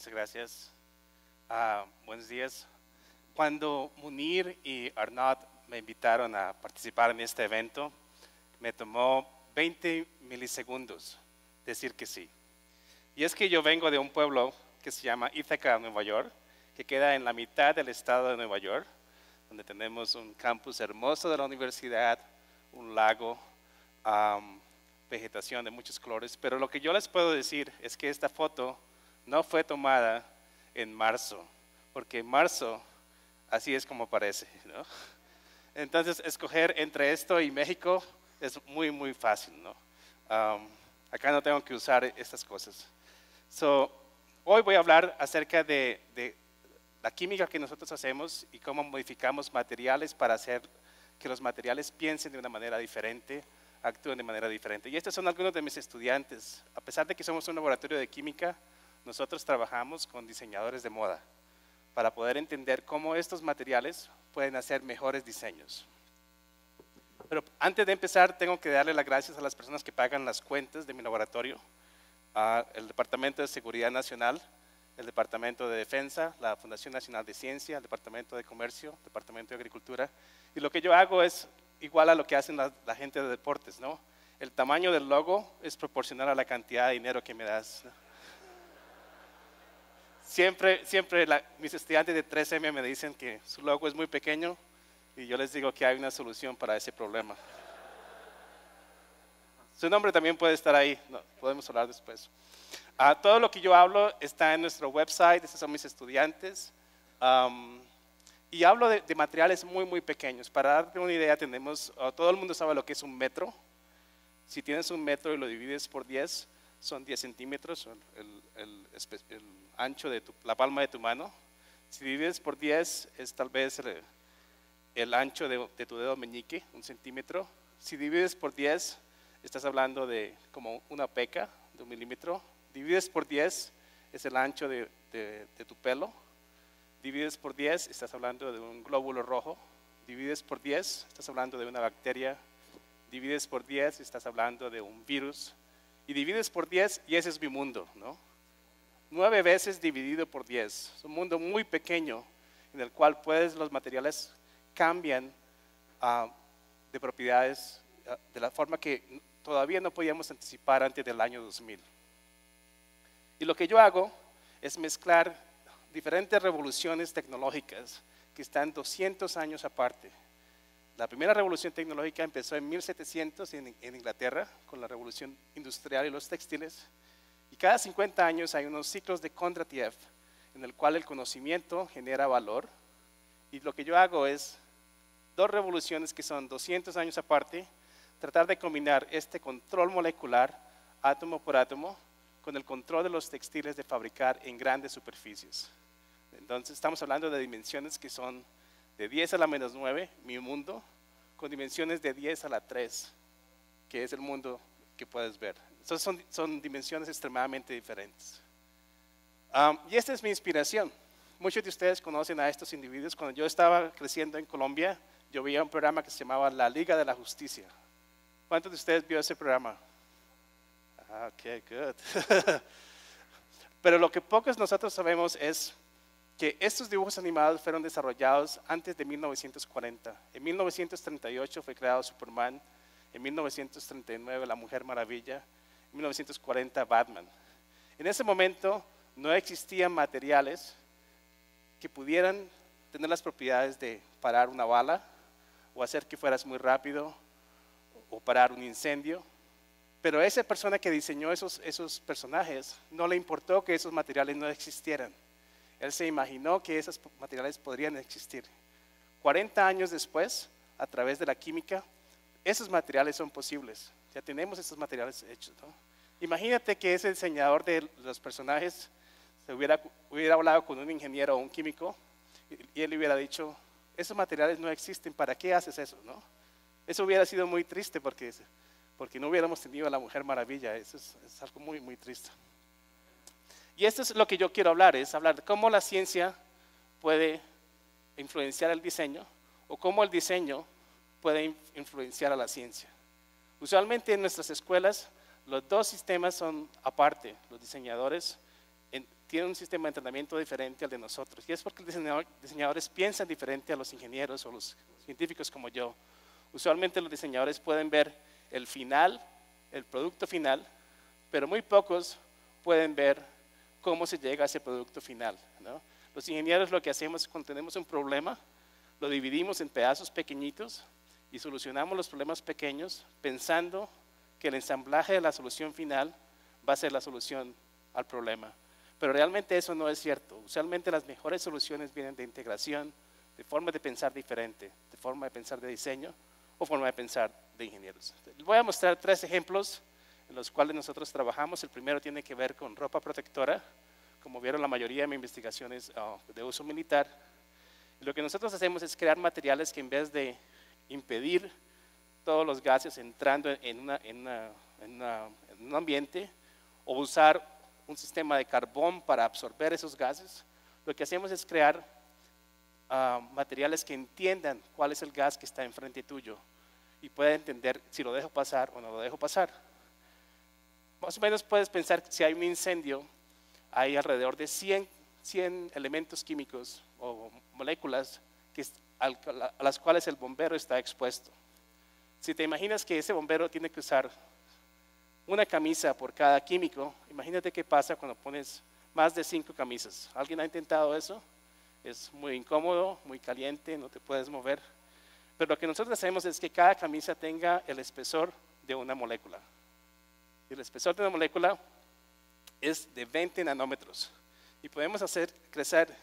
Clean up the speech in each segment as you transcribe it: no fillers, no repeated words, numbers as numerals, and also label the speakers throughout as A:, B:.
A: Muchas gracias. Buenos días. Cuando Munir y Arnaud me invitaron a participar en este evento, me tomó 20 milisegundos decir que sí. Y es que yo vengo de un pueblo que se llama Ithaca, Nueva York, que queda en la mitad del estado de Nueva York, donde tenemos un campus hermoso de la universidad, un lago, vegetación de muchos colores. Pero lo que yo les puedo decir es que esta foto no fue tomada en marzo, porque en marzo así es como parece, ¿no? Entonces, escoger entre esto y México es muy, muy fácil, ¿no? Acá no tengo que usar estas cosas. Hoy voy a hablar acerca de la química que nosotros hacemos y cómo modificamos materiales para hacer que los materiales piensen de una manera diferente, actúen de manera diferente. Y estos son algunos de mis estudiantes. A pesar de que somos un laboratorio de química, nosotros trabajamos con diseñadores de moda para poder entender cómo estos materiales pueden hacer mejores diseños. Pero antes de empezar, tengo que darle las gracias a las personas que pagan las cuentas de mi laboratorio, el Departamento de Seguridad Nacional, el Departamento de Defensa, la Fundación Nacional de Ciencia, el Departamento de Comercio, el Departamento de Agricultura. Y lo que yo hago es igual a lo que hacen la gente de deportes, ¿no? El tamaño del logo es proporcional a la cantidad de dinero que me das, ¿no? Siempre mis estudiantes de 3M me dicen que su logo es muy pequeño y yo les digo que hay una solución para ese problema. Su nombre también puede estar ahí, no, podemos hablar después. Todo lo que yo hablo está en nuestro website, estos son mis estudiantes. Y hablo de materiales muy, muy pequeños. Para darte una idea, todo el mundo sabe lo que es un metro. Si tienes un metro y lo divides por 10, son 10 centímetros, el ancho de la palma de tu mano. Si divides por 10, es tal vez el ancho de tu dedo meñique, 1 centímetro. Si divides por 10, estás hablando de como una peca de 1 milímetro. Divides por 10, es el ancho de tu pelo. Divides por 10, estás hablando de un glóbulo rojo. Divides por 10, estás hablando de una bacteria. Divides por 10, estás hablando de un virus. Y divides por 10 y ese es mi mundo, ¿no? 9 veces dividido por 10. Es un mundo muy pequeño en el cual los materiales cambian de propiedades de la forma que todavía no podíamos anticipar antes del año 2000. Y lo que yo hago es mezclar diferentes revoluciones tecnológicas que están 200 años aparte. La primera revolución tecnológica empezó en 1700 en Inglaterra, con la revolución industrial y los textiles. Y cada 50 años hay unos ciclos de Kondratiev, en el cual el conocimiento genera valor. Y lo que yo hago es 2 revoluciones que son 200 años aparte, tratar de combinar este control molecular, átomo por átomo, con el control de los textiles de fabricar en grandes superficies. Entonces estamos hablando de dimensiones que son de 10 a la menos 9, mi mundo, con dimensiones de 10 a la 3, que es el mundo que puedes ver. Entonces son dimensiones extremadamente diferentes. Y esta es mi inspiración. Muchos de ustedes conocen a estos individuos. Cuando yo estaba creciendo en Colombia, yo veía un programa que se llamaba La Liga de la Justicia. ¿Cuántos de ustedes vio ese programa? Ok, good. Pero lo que pocos nosotros sabemos es que estos dibujos animados fueron desarrollados antes de 1940. En 1938 fue creado Superman, en 1939 La Mujer Maravilla, en 1940 Batman. En ese momento no existían materiales que pudieran tener las propiedades de parar una bala o hacer que fueras muy rápido o parar un incendio. Pero esa persona que diseñó esos personajes no le importó que esos materiales no existieran. Él se imaginó que esos materiales podrían existir. 40 años después, a través de la química, esos materiales son posibles. Ya tenemos esos materiales hechos, ¿no? Imagínate que ese diseñador de los personajes hubiera hablado con un ingeniero o un químico y él le hubiera dicho, esos materiales no existen, ¿para qué haces eso, no? Eso hubiera sido muy triste porque no hubiéramos tenido a la Mujer Maravilla. Eso es algo muy, muy triste. Y esto es lo que yo quiero hablar, es hablar de cómo la ciencia puede influenciar el diseño o cómo el diseño puede influenciar a la ciencia. Usualmente en nuestras escuelas los 2 sistemas son aparte. Los diseñadores tienen un sistema de entrenamiento diferente al de nosotros. Y es porque los diseñadores piensan diferente a los ingenieros o los científicos como yo. Usualmente los diseñadores pueden ver el final, el producto final, pero muy pocos pueden ver cómo se llega a ese producto final, ¿no? Los ingenieros lo que hacemos cuando tenemos un problema, lo dividimos en pedazos pequeñitos y solucionamos los problemas pequeños pensando que el ensamblaje de la solución final va a ser la solución al problema. Pero realmente eso no es cierto. Usualmente las mejores soluciones vienen de integración, de forma de pensar diferente, de forma de pensar de diseño o forma de pensar de ingenieros. Les voy a mostrar 3 ejemplos en los cuales nosotros trabajamos. El primero tiene que ver con ropa protectora. Como vieron, la mayoría de mi investigación es de uso militar. Y lo que nosotros hacemos es crear materiales que en vez de impedir todos los gases entrando en un ambiente o usar un sistema de carbón para absorber esos gases, lo que hacemos es crear materiales que entiendan cuál es el gas que está enfrente tuyo y pueda entender si lo dejo pasar o no lo dejo pasar. Más o menos puedes pensar que si hay un incendio, hay alrededor de 100 elementos químicos o moléculas a las cuales el bombero está expuesto. Si te imaginas que ese bombero tiene que usar una camisa por cada químico, imagínate qué pasa cuando pones más de 5 camisas. ¿Alguien ha intentado eso? Es muy incómodo, muy caliente, no te puedes mover. Pero lo que nosotros hacemos es que cada camisa tenga el espesor de una molécula. Y el espesor de una molécula es de 20 nanómetros. Y podemos hacer crecer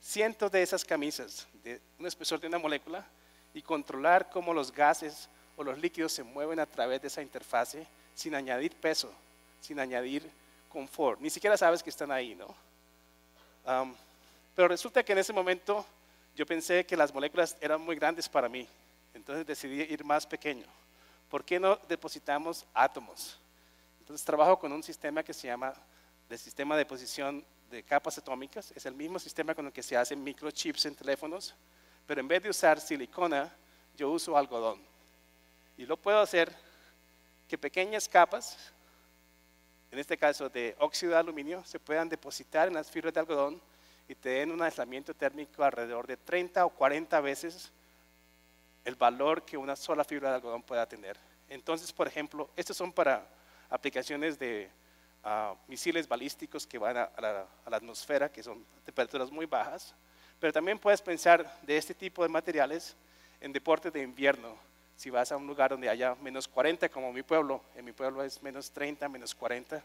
A: cientos de esas camisas de un espesor de una molécula y controlar cómo los gases o los líquidos se mueven a través de esa interfase sin añadir peso, sin añadir confort. Ni siquiera sabes que están ahí, ¿no? Pero resulta que en ese momento yo pensé que las moléculas eran muy grandes para mí. Entonces decidí ir más pequeño. ¿Por qué no depositamos átomos? Entonces trabajo con un sistema que se llama el sistema de deposición de capas atómicas. Es el mismo sistema con el que se hacen microchips en teléfonos, pero en vez de usar silicona, yo uso algodón. Y lo puedo hacer que pequeñas capas, en este caso de óxido de aluminio, se puedan depositar en las fibras de algodón y te den un aislamiento térmico alrededor de 30 o 40 veces el valor que una sola fibra de algodón pueda tener. Entonces, por ejemplo, estos son para aplicaciones de misiles balísticos que van a la atmósfera, que son temperaturas muy bajas, pero también puedes pensar de este tipo de materiales en deportes de invierno. Si vas a un lugar donde haya menos 40, como mi pueblo, en mi pueblo es menos 30, menos 40,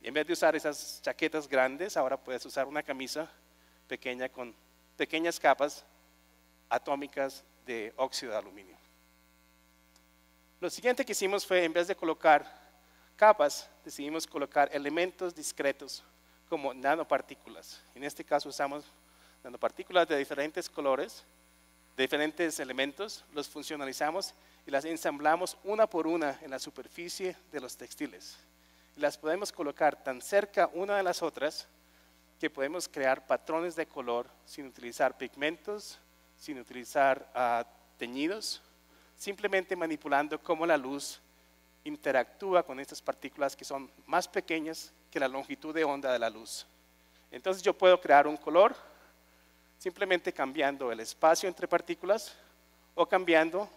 A: y en vez de usar esas chaquetas grandes, ahora puedes usar una camisa pequeña con pequeñas capas atómicas de óxido de aluminio. Lo siguiente que hicimos fue, en vez de colocar capas, decidimos colocar elementos discretos como nanopartículas. En este caso usamos nanopartículas de diferentes colores, de diferentes elementos, los funcionalizamos y las ensamblamos una por una en la superficie de los textiles. Y las podemos colocar tan cerca una de las otras que podemos crear patrones de color sin utilizar pigmentos, sin utilizar teñidos, simplemente manipulando cómo la luz interactúa con estas partículas que son más pequeñas que la longitud de onda de la luz. Entonces yo puedo crear un color simplemente cambiando el espacio entre partículas o cambiando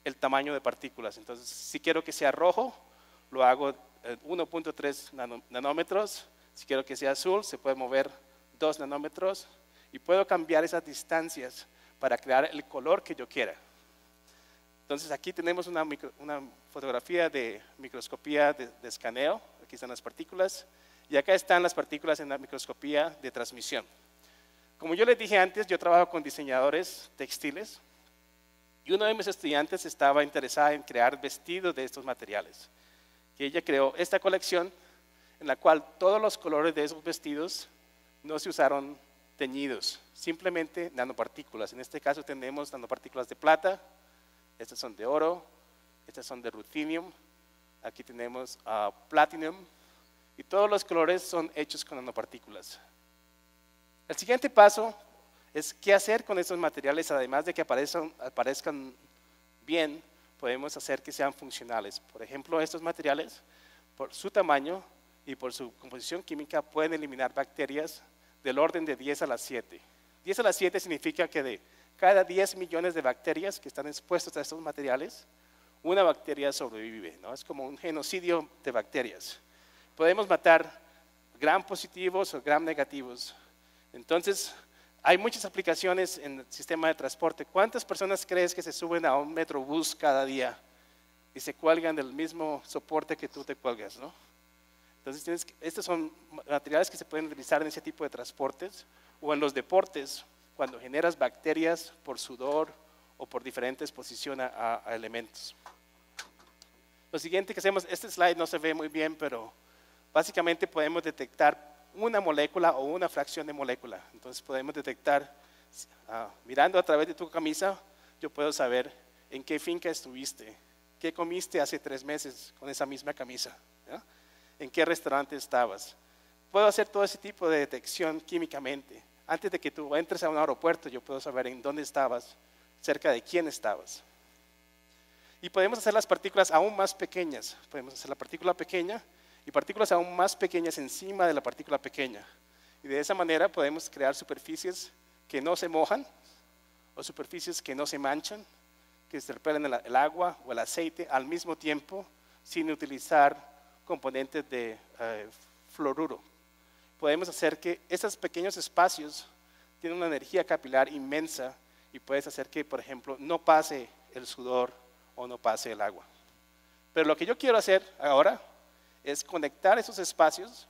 A: el tamaño de partículas. Entonces, si quiero que sea rojo, lo hago 1.3 nanómetros. Si quiero que sea azul, se puede mover 2 nanómetros y puedo cambiar esas distancias para crear el color que yo quiera. Entonces, aquí tenemos una fotografía de microscopía de escaneo. Aquí están las partículas y acá están las partículas en la microscopía de transmisión. Como yo les dije antes, yo trabajo con diseñadores textiles y uno de mis estudiantes estaba interesada en crear vestidos de estos materiales. Y ella creó esta colección en la cual todos los colores de esos vestidos no se usaron teñidos, simplemente nanopartículas. En este caso tenemos nanopartículas de plata, estas son de oro, estas son de ruthenium, aquí tenemos platinum y todos los colores son hechos con nanopartículas. El siguiente paso es qué hacer con estos materiales, además de que aparezcan bien, podemos hacer que sean funcionales. Por ejemplo, estos materiales, por su tamaño y por su composición química, pueden eliminar bacterias del orden de 10 a la 7. 10 a la 7 significa que de cada 10 millones de bacterias que están expuestas a estos materiales, una bacteria sobrevive, ¿no? Es como un genocidio de bacterias. Podemos matar gram positivos o gram negativos. Entonces, hay muchas aplicaciones en el sistema de transporte. ¿Cuántas personas crees que se suben a un metrobús cada día y se cuelgan del mismo soporte que tú te cuelgas, ¿no? Entonces, estos son materiales que se pueden utilizar en ese tipo de transportes o en los deportes, cuando generas bacterias por sudor o por diferente exposición a elementos. Lo siguiente que hacemos, este slide no se ve muy bien, pero básicamente podemos detectar una molécula o una fracción de molécula. Entonces podemos detectar, mirando a través de tu camisa, yo puedo saber en qué finca estuviste, qué comiste hace 3 meses con esa misma camisa, ¿no? En qué restaurante estabas. Puedo hacer todo ese tipo de detección químicamente. Antes de que tú entres a un aeropuerto, yo puedo saber en dónde estabas, cerca de quién estabas. Y podemos hacer las partículas aún más pequeñas. Podemos hacer la partícula pequeña y partículas aún más pequeñas encima de la partícula pequeña. Y de esa manera podemos crear superficies que no se mojan o superficies que no se manchan, que se repelen el agua o el aceite al mismo tiempo sin utilizar componentes de fluoruro. Podemos hacer que esos pequeños espacios tienen una energía capilar inmensa y puedes hacer que, por ejemplo, no pase el sudor o no pase el agua. Pero lo que yo quiero hacer ahora es conectar esos espacios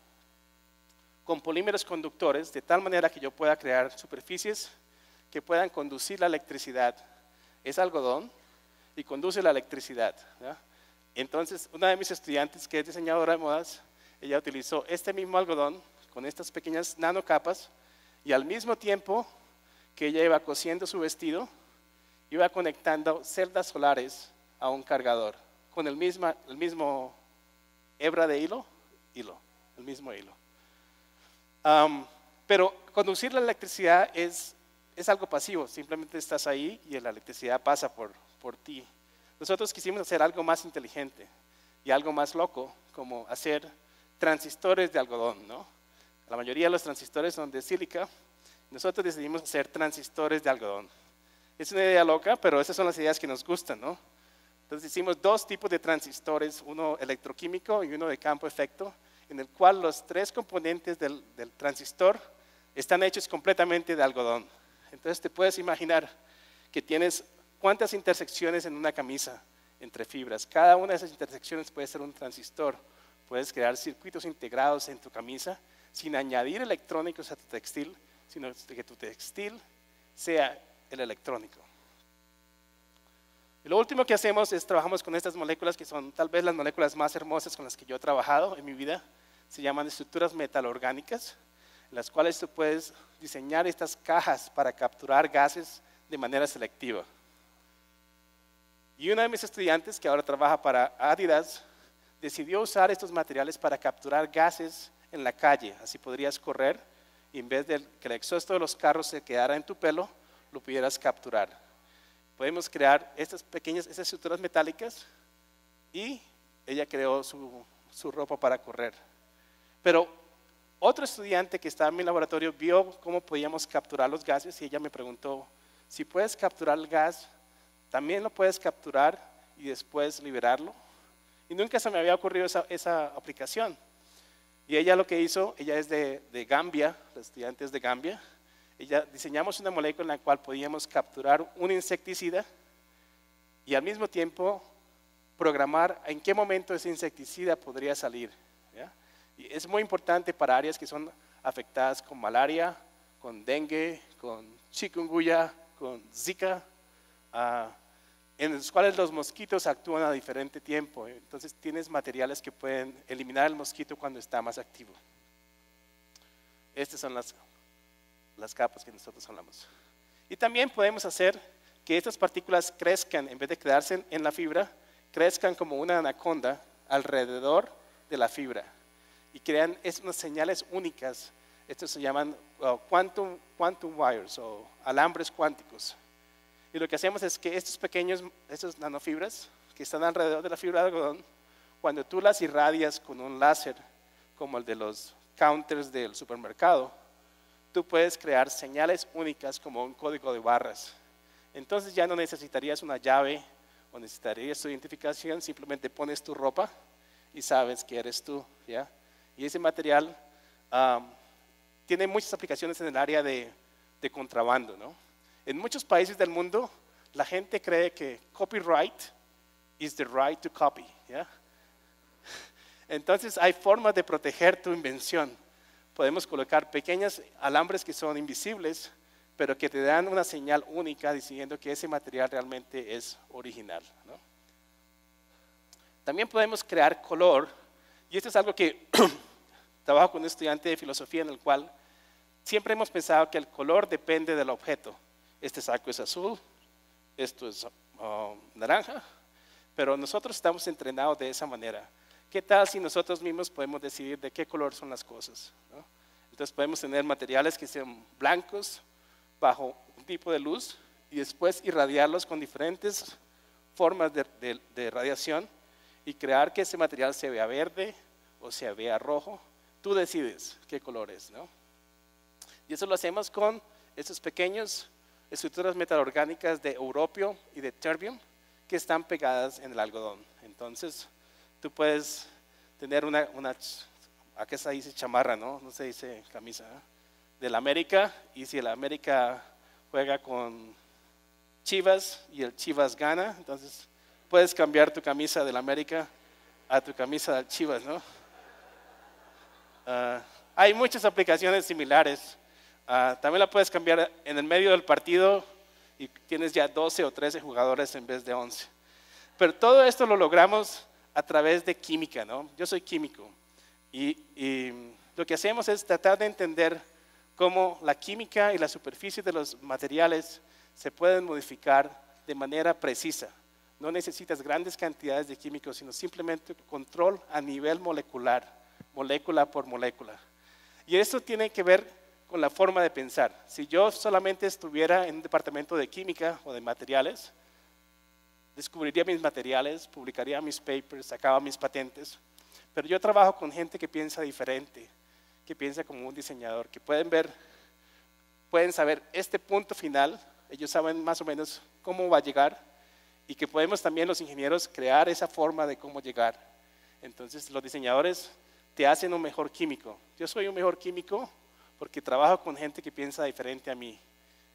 A: con polímeros conductores de tal manera que yo pueda crear superficies que puedan conducir la electricidad. Es algodón y conduce la electricidad, ¿ya? Entonces, una de mis estudiantes, que es diseñadora de modas, ella utilizó este mismo algodón con estas pequeñas nanocapas y al mismo tiempo que ella iba cosiendo su vestido, iba conectando celdas solares a un cargador con el mismo hebra de hilo, el mismo hilo. Pero conducir la electricidad es algo pasivo, simplemente estás ahí y la electricidad pasa por ti. Nosotros quisimos hacer algo más inteligente y algo más loco, como hacer transistores de algodón, ¿no? La mayoría de los transistores son de sílica. Nosotros decidimos hacer transistores de algodón. Es una idea loca, pero esas son las ideas que nos gustan, ¿no? Entonces hicimos 2 tipos de transistores, uno electroquímico y uno de campo efecto, en el cual los 3 componentes del transistor están hechos completamente de algodón. Entonces te puedes imaginar que tienes cuántas intersecciones en una camisa entre fibras. Cada una de esas intersecciones puede ser un transistor. Puedes crear circuitos integrados en tu camisa sin añadir electrónicos a tu textil, sino que tu textil sea el electrónico. Y lo último que hacemos es trabajamos con estas moléculas que son tal vez las moléculas más hermosas con las que yo he trabajado en mi vida. Se llaman estructuras metalorgánicas, en las cuales tú puedes diseñar estas cajas para capturar gases de manera selectiva. Y una de mis estudiantes, que ahora trabaja para Adidas, decidió usar estos materiales para capturar gases en la calle. Así podrías correr y en vez de que el exhausto de los carros se quedara en tu pelo, lo pudieras capturar. Podemos crear estas estructuras metálicas y ella creó su ropa para correr. Pero otro estudiante que estaba en mi laboratorio vio cómo podíamos capturar los gases y ella me preguntó, si puedes capturar el gas, ¿también lo puedes capturar y después liberarlo? Y nunca se me había ocurrido esa aplicación. Y ella lo que hizo, ella es de Gambia, la estudiante es de Gambia, diseñamos una molécula en la cual podíamos capturar un insecticida y al mismo tiempo programar en qué momento ese insecticida podría salir, ¿ya? Y es muy importante para áreas que son afectadas con malaria, con dengue, con chikungunya, con zika, en los cuales los mosquitos actúan a diferente tiempo. Entonces tienes materiales que pueden eliminar el mosquito cuando está más activo. Estas son las capas que nosotros hablamos. Y también podemos hacer que estas partículas crezcan, en vez de quedarse en la fibra, crezcan como una anaconda alrededor de la fibra y crean unas señales únicas. Estos se llaman quantum wires o alambres cuánticos. Y lo que hacemos es que estos nanofibras que están alrededor de la fibra de algodón, cuando tú las irradias con un láser, como el de los counters del supermercado, tú puedes crear señales únicas como un código de barras. Entonces ya no necesitarías una llave o necesitarías tu identificación, simplemente pones tu ropa y sabes que eres tú, ¿ya? Y ese material tiene muchas aplicaciones en el área de contrabando, ¿no? En muchos países del mundo, la gente cree que copyright is the right to copy, ¿ya? Entonces hay formas de proteger tu invención. Podemos colocar pequeños alambres que son invisibles, pero que te dan una señal única diciendo que ese material realmente es original, ¿no? También podemos crear color, y esto es algo que trabajo con un estudiante de filosofía en el cual siempre hemos pensado que el color depende del objeto. Este saco es azul, esto es naranja, pero nosotros estamos entrenados de esa manera. ¿Qué tal si nosotros mismos podemos decidir de qué color son las cosas, ¿no? Entonces podemos tener materiales que sean blancos bajo un tipo de luz y después irradiarlos con diferentes formas de radiación y crear que ese material se vea verde o se vea rojo. Tú decides qué color es, ¿no? Y eso lo hacemos con estos pequeños estructuras metalorgánicas de europio y de terbium que están pegadas en el algodón. Entonces, tú puedes tener acá se dice chamarra, ¿no? No se dice camisa, ¿eh? Del América, y si el América juega con Chivas y el Chivas gana, entonces puedes cambiar tu camisa del América a tu camisa del Chivas, ¿no? Hay muchas aplicaciones similares. También la puedes cambiar en el medio del partido y tienes ya 12 o 13 jugadores en vez de 11. Pero todo esto lo logramos a través de química, ¿no? Yo soy químico y lo que hacemos es tratar de entender cómo la química y la superficie de los materiales se pueden modificar de manera precisa. No necesitas grandes cantidades de químicos, sino simplemente control a nivel molecular, molécula por molécula. Y esto tiene que ver con la forma de pensar. Si yo solamente estuviera en un departamento de química o de materiales, descubriría mis materiales, publicaría mis papers, sacaba mis patentes, pero yo trabajo con gente que piensa diferente, que piensa como un diseñador, que pueden saber este punto final, ellos saben más o menos cómo va a llegar y que podemos también los ingenieros crear esa forma de cómo llegar. Entonces los diseñadores te hacen un mejor químico. Yo soy un mejor químico porque trabajo con gente que piensa diferente a mí.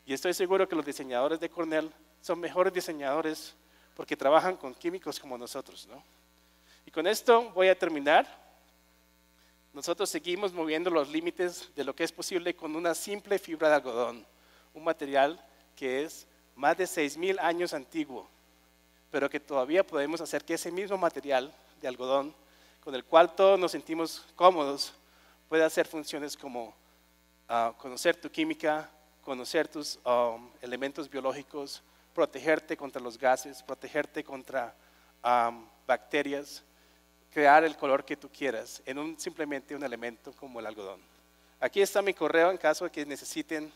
A: Y estoy seguro que los diseñadores de Cornell son mejores diseñadores porque trabajan con químicos como nosotros, ¿no? Y con esto voy a terminar. Nosotros seguimos moviendo los límites de lo que es posible con una simple fibra de algodón, un material que es más de 6,000 años antiguo, pero que todavía podemos hacer que ese mismo material de algodón, con el cual todos nos sentimos cómodos, pueda hacer funciones como conocer tu química, conocer tus elementos biológicos, protegerte contra los gases, protegerte contra bacterias, crear el color que tú quieras en simplemente un elemento como el algodón. Aquí está mi correo en caso de que necesiten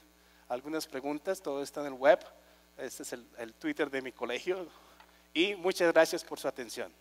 A: algunas preguntas, todo está en el web. Este es el Twitter de mi colegio y muchas gracias por su atención.